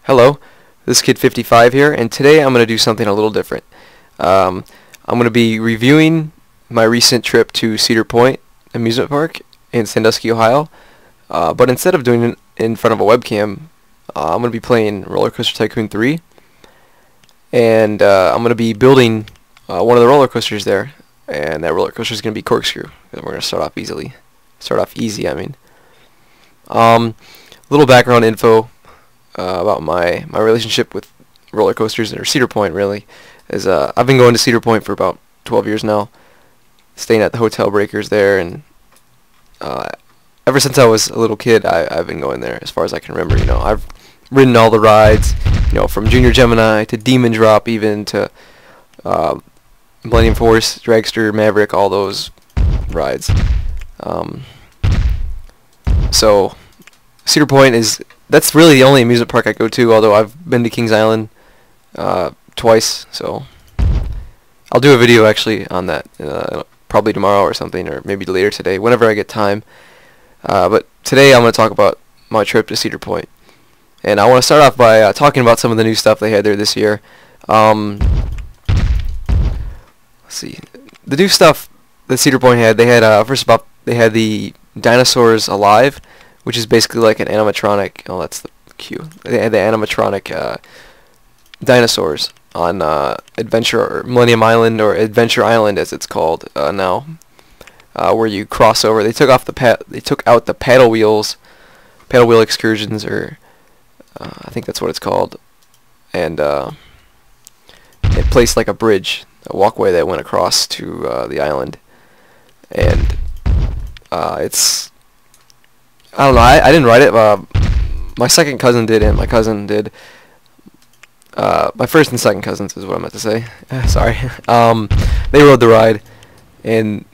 Hello, this is Kid55 here, and today I'm going to do something a little different. I'm going to be reviewing my recent trip to Cedar Point Amusement Park in Sandusky, Ohio, but instead of doing it in front of a webcam, I'm going to be playing Roller Coaster Tycoon 3, and I'm going to be building one of the roller coasters there, and that roller coaster is going to be Corkscrew, and we're going to start off easy, I mean. Little background info about my relationship with roller coasters, or Cedar Point really, is I've been going to Cedar Point for about 12 years now, staying at the Hotel Breakers there, and ever since I was a little kid I've been going there as far as I can remember. You know, I've ridden all the rides, you know, from Junior Gemini to Demon Drop, even to Millennium Force, Dragster, Maverick, all those rides. So Cedar Point that's really the only amusement park I go to, although I've been to Kings Island twice, so I'll do a video actually on that probably tomorrow or something, or maybe later today, whenever I get time. But today I'm going to talk about my trip to Cedar Point, and I want to start off by talking about some of the new stuff they had there this year. Let's see, the new stuff that Cedar Point had. They had first of all, they had the Dinosaurs Alive, which is basically like an animatronic. Oh, that's the cue. They had the animatronic dinosaurs on Adventure or Millennium Island, or Adventure Island as it's called now, where you cross over. They took out the paddle wheel excursions, or I think that's what it's called, and it placed like a bridge, a walkway that went across to the island, and it's, I don't know, I didn't ride it. My second cousin did, and my cousin did. My first and second cousins is what I meant to say. Sorry. They rode the ride, and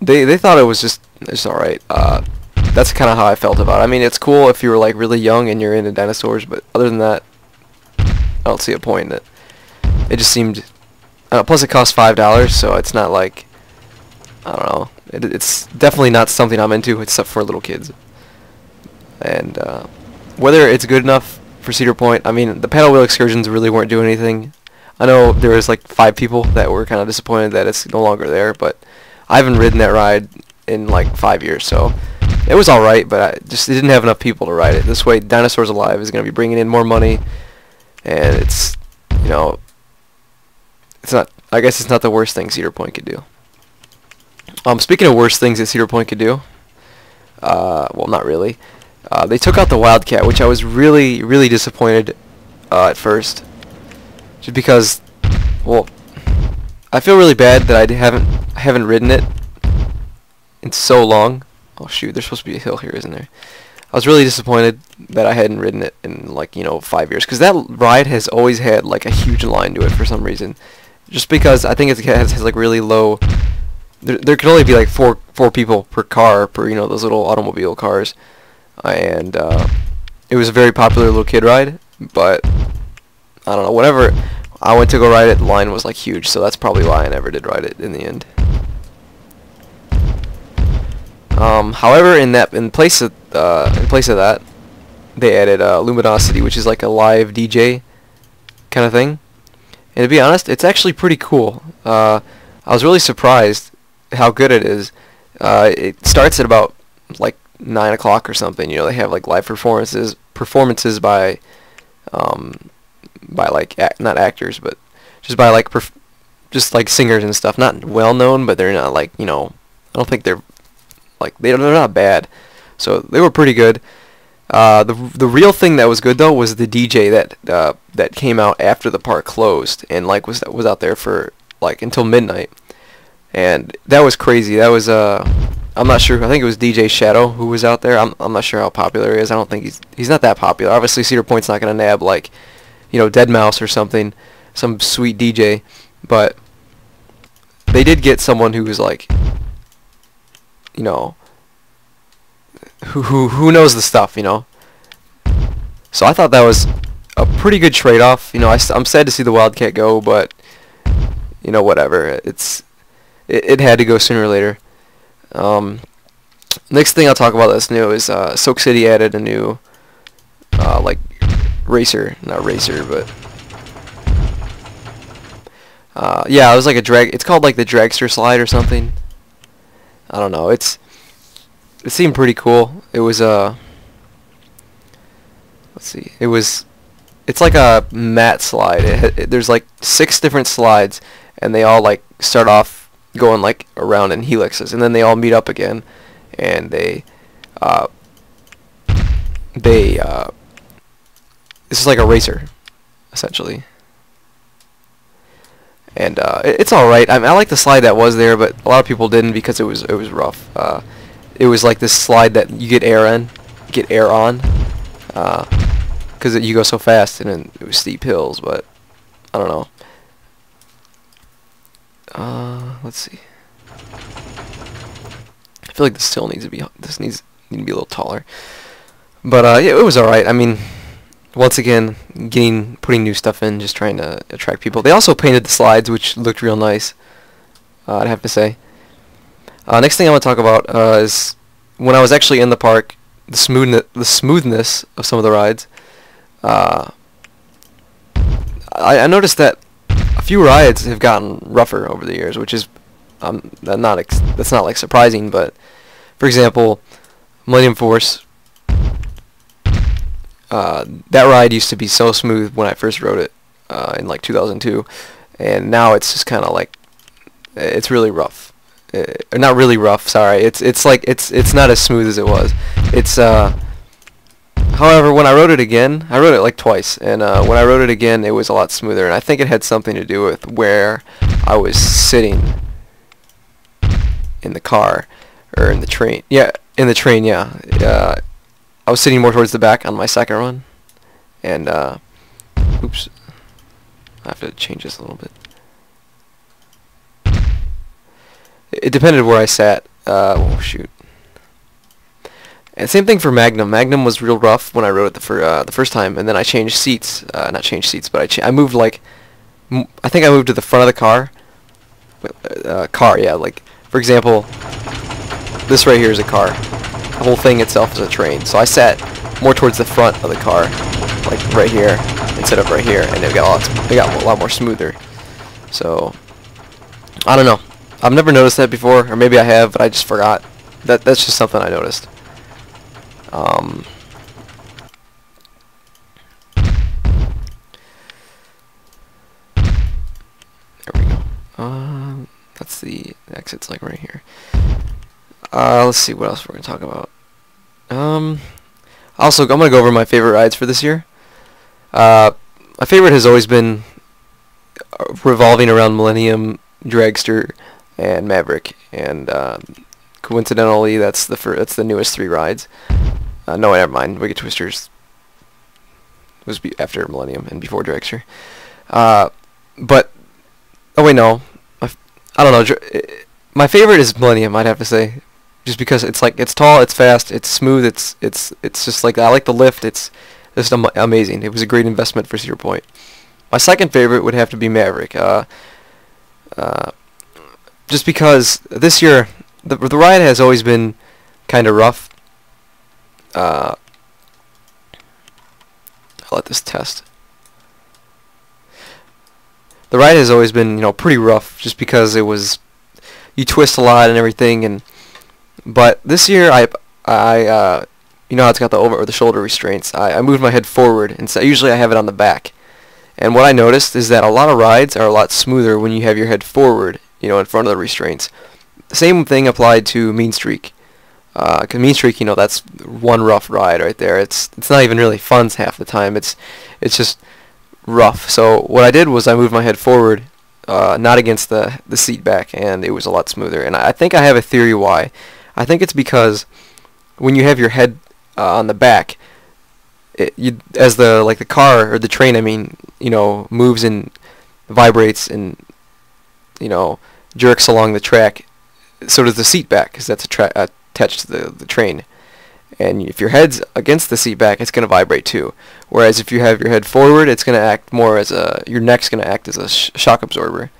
they thought it was just alright. That's kind of how I felt about it. I mean, it's cool if you were like really young and you're into dinosaurs, but other than that, I don't see a point in it. It just seemed. Plus, it cost $5, so it's not like, I don't know. It's definitely not something I'm into, except for little kids. And whether it's good enough for Cedar Point, I mean, the paddle wheel excursions really weren't doing anything. I know there was like 5 people that were kind of disappointed that it's no longer there, but I haven't ridden that ride in like 5 years, so it was alright, but it didn't have enough people to ride it. This way, Dinosaurs Alive is going to be bringing in more money, and it's, you know, it's not, I guess it's not the worst thing Cedar Point could do. Speaking of worst things that Cedar Point could do, well, not really. They took out the Wildcat, which I was really, really disappointed at first, just because, well, I feel really bad that I haven't ridden it in so long. Oh shoot, there's supposed to be a hill here, isn't there? I was really disappointed that I hadn't ridden it in, like, you know, 5 years, because that ride has always had like a huge line to it for some reason. Just because I think it has like really low. There can only be like four people per car, per, you know, those little automobile cars, and it was a very popular little kid ride. But I don't know. Whenever I went to go ride it, the line was like huge, so that's probably why I never did ride it in the end. However, in place of that, they added Luminosity, which is like a live DJ kind of thing. And to be honest, it's actually pretty cool. I was really surprised how good it is. It starts at about like 9 o'clock or something. You know, they have like live performances by like not actors, but just by like just like singers and stuff. Not well known, but they're not like, you know, I don't think they're like, they're not bad. So they were pretty good. The real thing that was good though was the DJ that came out after the park closed, and like was out there for like until midnight, and that was crazy. That was I'm not sure. I think it was DJ Shadow who was out there. I'm not sure how popular he is. I don't think he's not that popular. Obviously Cedar Point's not gonna nab like, you know, Deadmau5 or something, some sweet DJ, but they did get someone who was like, you know, who knows the stuff, you know. So I thought that was a pretty good trade-off. You know, I'm sad to see the Wildcat go, but you know, whatever. It had to go sooner or later. Next thing I'll talk about that's new is Soak City added a new like racer, not racer, but yeah, it was like a drag. It's called like the Dragster Slide or something. I don't know. It seemed pretty cool. It was let's see. It's like a mat slide. There's like 6 different slides, and they all like start off going like around in helixes, and then they all meet up again, and this is like a racer, essentially. And it's all right. I mean, I like the slide that was there, but a lot of people didn't because it was rough. It was like this slide that you get air on, because you go so fast, and then it was steep hills. But I don't know. Let's see. I feel like this still needs to be need to be a little taller. But yeah, it was all right. I mean, once again, putting new stuff in, just trying to attract people. They also painted the slides, which looked real nice, I'd have to say. Next thing I want to talk about is when I was actually in the park, the smoothness of some of the rides. I noticed that a few rides have gotten rougher over the years, which is that's not like surprising. But for example, Millennium Force. That ride used to be so smooth when I first rode it in like 2002, and now it's just kind of like it's really rough. Not really rough. Sorry, it's like it's not as smooth as it was. It's however, when I rode it again, I rode it like twice, and when I rode it again, it was a lot smoother, and I think it had something to do with where I was sitting in the car or in the train. Yeah, in the train. Yeah. I was sitting more towards the back on my second run, and oops, I have to change this a little bit. It depended where I sat. Oh shoot. And same thing for Magnum. Magnum was real rough when I rode it the first time, and then I changed seats. Not changed seats, but I moved like I think I moved to the front of the car. Yeah. Like for example, this right here is a car. The whole thing itself is a train. So I sat more towards the front of the car, like right here, instead of right here, and it got a lot more smoother. So I don't know. I've never noticed that before, or maybe I have, but I just forgot. That's just something I noticed. There we go. That's the exit's like right here. Let's see what else we're gonna talk about. Also, I'm gonna go over my favorite rides for this year. My favorite has always been revolving around Millennium, Dragster, and Maverick, and coincidentally, that's the newest 3 rides. No, never mind. Wicked Twisters was after Millennium and before Dragster. But oh wait, no, I don't know. My favorite is Millennium, I'd have to say. Just because it's tall, it's fast, it's smooth, it's just like, I like the lift, it's just amazing. It was a great investment for Cedar Point. My second favorite would have to be Maverick. Just because this year the ride has always been kind of rough. I'll let this test. The ride has always been, pretty rough, just because you twist a lot and everything, but this year I you know how it's got the over or the shoulder restraints. I moved my head forward, and so usually I have it on the back. And what I noticed is that a lot of rides are a lot smoother when you have your head forward, in front of the restraints. The same thing applied to Mean Streak. 'Cause Mean Streak, that's one rough ride right there. It's not even really fun half the time. It's just rough. So what I did was I moved my head forward, not against the seat back, and it was a lot smoother. And I think I have a theory why. I think it's because when you have your head on the back, as the car or the train, moves and vibrates and jerks along the track, so does the seat back, because that's attached to the train. And if your head's against the seat back, it's going to vibrate too. Whereas if you have your head forward, it's going to act more as your neck's going to act as a shock absorber,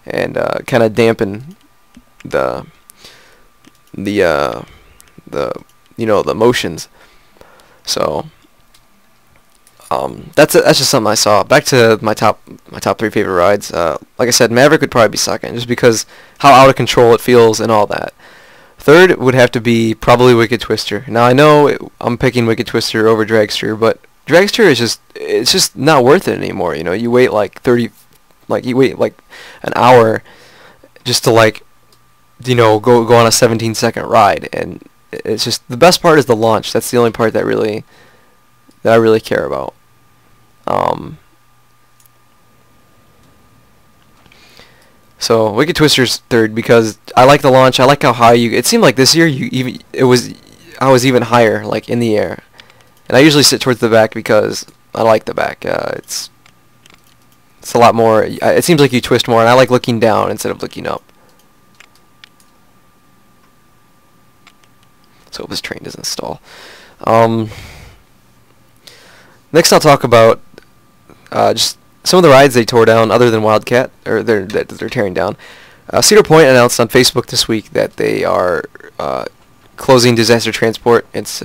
and kind of dampen the motions. So That's just something I saw. Back to my top 3 favorite rides. Like I said, Maverick would probably be second, just because how out of control it feels and all that. Third would have to be probably Wicked Twister. Now I know I'm picking Wicked Twister over Dragster, but Dragster is just not worth it anymore. You know, you wait like an hour just to go on a 17-second ride, and it's just the best part is the launch. That's the only part that I really care about. So Wicked Twister's third because I like the launch. I like how high it seemed like this year I was even higher, like in the air. And I usually sit towards the back because I like the back. It's a lot more. It seems like you twist more, and I like looking down instead of looking up. So this train doesn't stall. Next, I'll talk about just some of the rides they tore down, other than Wildcat, or they're tearing down. Cedar Point announced on Facebook this week that they are closing Disaster Transport. It's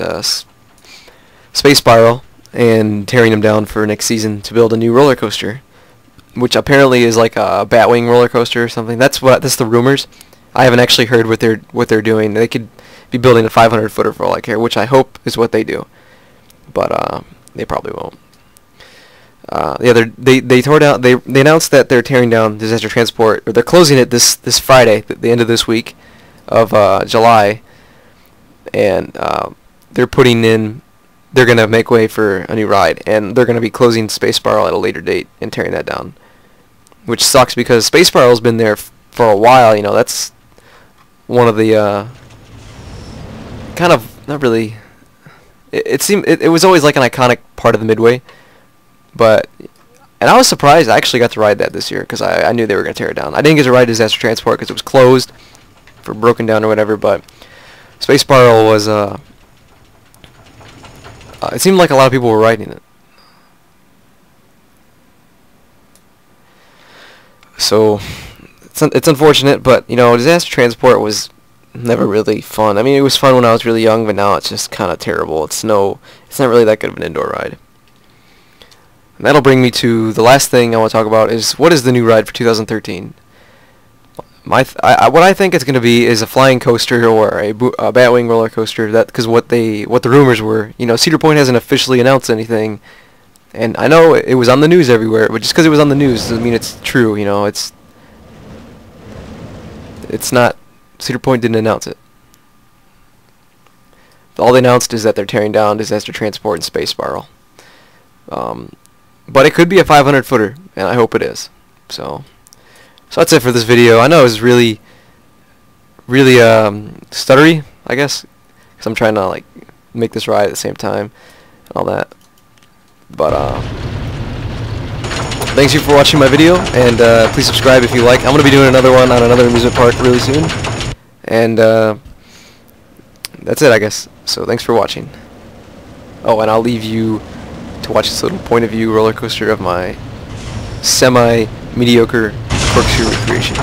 Space Spiral, and tearing them down for next season to build a new roller coaster, which apparently is like a Batwing roller coaster or something. That's the rumors. I haven't actually heard what they're doing. They could be building a 500-footer for all I care, which I hope is what they do, but they probably won't. They tore down. They announced that they're tearing down Disaster Transport, or they're closing it this Friday, the end of this week of July, and they're putting in. They're gonna make way for a new ride, and they're gonna be closing Space Spiral at a later date and tearing that down, which sucks because Space Spiral's been there for a while. You know, that's one of the kind of not really. It was always like an iconic part of the Midway, and I was surprised I actually got to ride that this year because I knew they were gonna tear it down. I didn't get to ride Disaster Transport because it was closed for broken down or whatever, but Space Spiral was it seemed like a lot of people were riding it. So it's unfortunate, but you know, Disaster Transport was never really fun. I mean, it was fun when I was really young, but now it's just kind of terrible. It's not really that good of an indoor ride. And that'll bring me to the last thing I want to talk about is what is the new ride for 2013. What I think it's going to be is a flying coaster or a Batwing roller coaster. Because what the rumors were, you know, Cedar Point hasn't officially announced anything, and I know it was on the news everywhere, but just because it was on the news doesn't mean it's true. You know, it's not. Cedar Point didn't announce it. All they announced is that they're tearing down Disaster Transport and Space Spiral. But it could be a 500-footer, and I hope it is. So that's it for this video. I know it was really stuttery, I guess, because I'm trying to like make this ride at the same time and all that. But thanks you for watching my video, and please subscribe if you like. I'm gonna be doing another one on another amusement park really soon, and that's it, I guess. So thanks for watching. Oh, and I'll leave you to watch this little point of view roller coaster of my semi-mediocre corkscrew recreation.